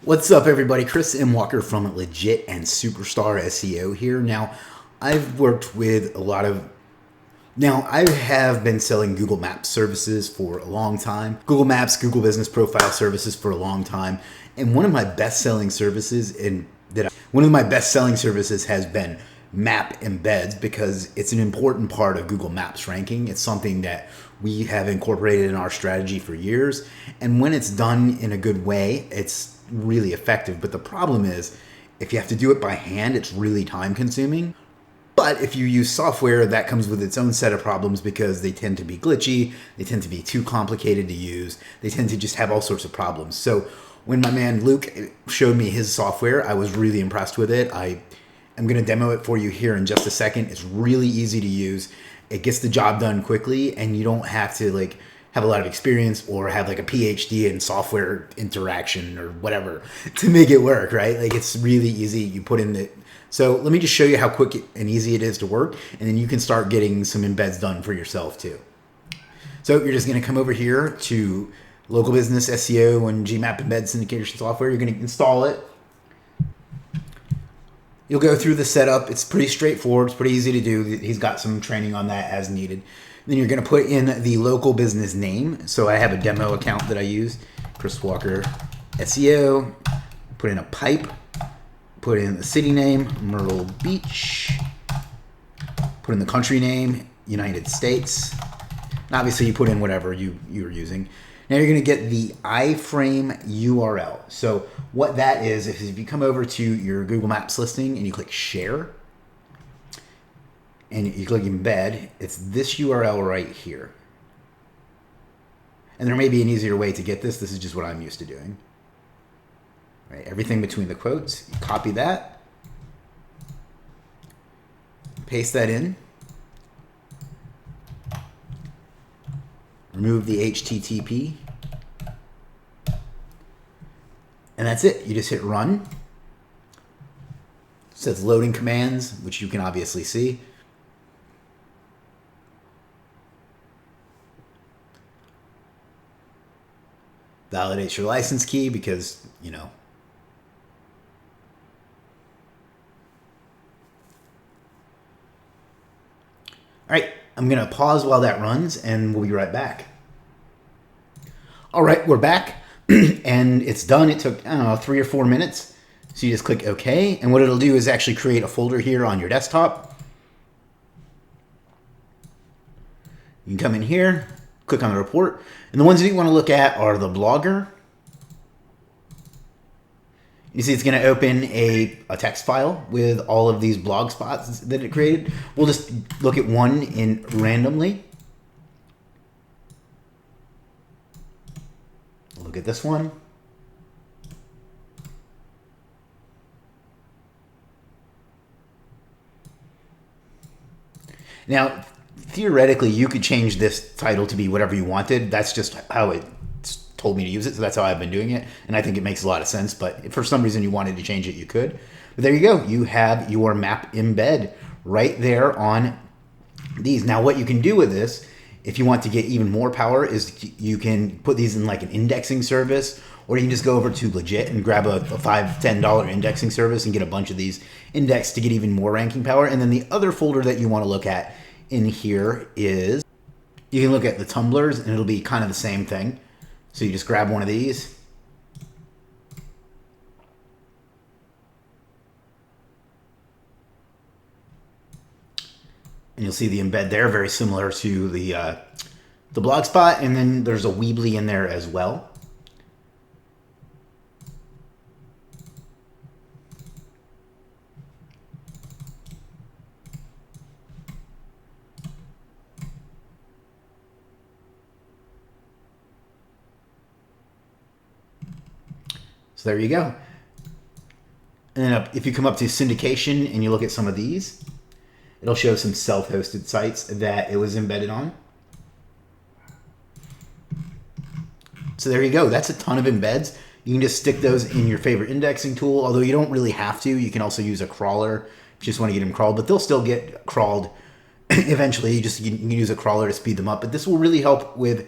What's up, everybody? Chris M. Walker from Legiit and Superstar SEO here. Now, I've worked with I have been selling Google Maps services for a long time. Google Maps, Google Business Profile services for a long time. And one of my best-selling services has been map embeds, because it's an important part of Google Maps ranking. It's something that we have incorporated in our strategy for years. And when it's done in a good way, it's really effective. But the problem is, if you have to do it by hand, it's really time consuming. But if you use software, that comes with its own set of problems, because they tend to be glitchy, they tend to be too complicated to use, they tend to just have all sorts of problems. So when my man Luke showed me his software, I was really impressed with it. I'm going to demo it for you here in just a second. It's really easy to use. It gets the job done quickly, and you don't have to have a lot of experience or have a PhD in software interaction or whatever to make it work, right? It's really easy. You put in so let me just show you how quick and easy it is to work, and then you can start getting some embeds done for yourself too. So you're just going to come over here to Local Business SEO and GMap Embed Syndication Software. You're going to install it. You'll go through the setup. It's pretty straightforward. It's pretty easy to do. He's got some training on that as needed. Then you're going to put in the local business name. So I have a demo account that I use, Chris Walker SEO. Put in a pipe. Put in the city name, Myrtle Beach. Put in the country name, United States. And obviously you put in whatever you're using. Now you're going to get the iframe URL. So what that is if you come over to your Google Maps listing and you click share and you click embed, it's this URL right here. And there may be an easier way to get this. This is just what I'm used to doing. Right, everything between the quotes, you copy that, paste that in, remove the HTTP, and that's it. You just hit run. It says loading commands, which you can obviously see. Validates your license key because, All right, I'm going to pause while that runs, and we'll be right back. All right, we're back, and it's done. It took, 3 or 4 minutes. So you just click OK, and what it'll do is actually create a folder here on your desktop. You can come in here, click on the report, and the ones that you want to look at are the blogger. You see it's going to open a text file with all of these blog spots that it created. We'll just look at one in randomly. Look at this one. Now, theoretically, you could change this title to be whatever you wanted. That's just how it told me to use it, so that's how I've been doing it, and I think it makes a lot of sense. But if for some reason you wanted to change it, you could. But there you go. You have your map embed right there on these. Now, what you can do with this, if you want to get even more power, is you can put these in an indexing service, or you can just go over to Legiit and grab a $5-10 indexing service and get a bunch of these indexed to get even more ranking power. And then the other folder that you want to look at in here is, you can look at the tumblers, and it'll be kind of the same thing. So you just grab one of these. And you'll see the embed there, very similar to the Blogspot. And then there's a Weebly in there as well. So there you go. And then if you come up to syndication and you look at some of these, it'll show some self-hosted sites that it was embedded on. So there you go. That's a ton of embeds. You can just stick those in your favorite indexing tool, although you don't really have to. You can also use a crawler if you just want to get them crawled, but they'll still get crawled eventually. You can use a crawler to speed them up. But this will really help with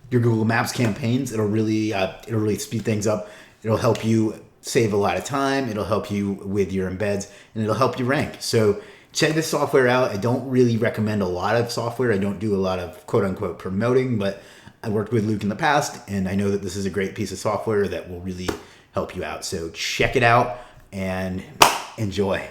your Google Maps campaigns. It'll really speed things up. It'll help you save a lot of time. It'll help you with your embeds, and it'll help you rank. So check this software out. I don't really recommend a lot of software. I don't do a lot of quote unquote promoting, but I worked with Luke in the past, and I know that this is a great piece of software that will really help you out. So check it out and enjoy.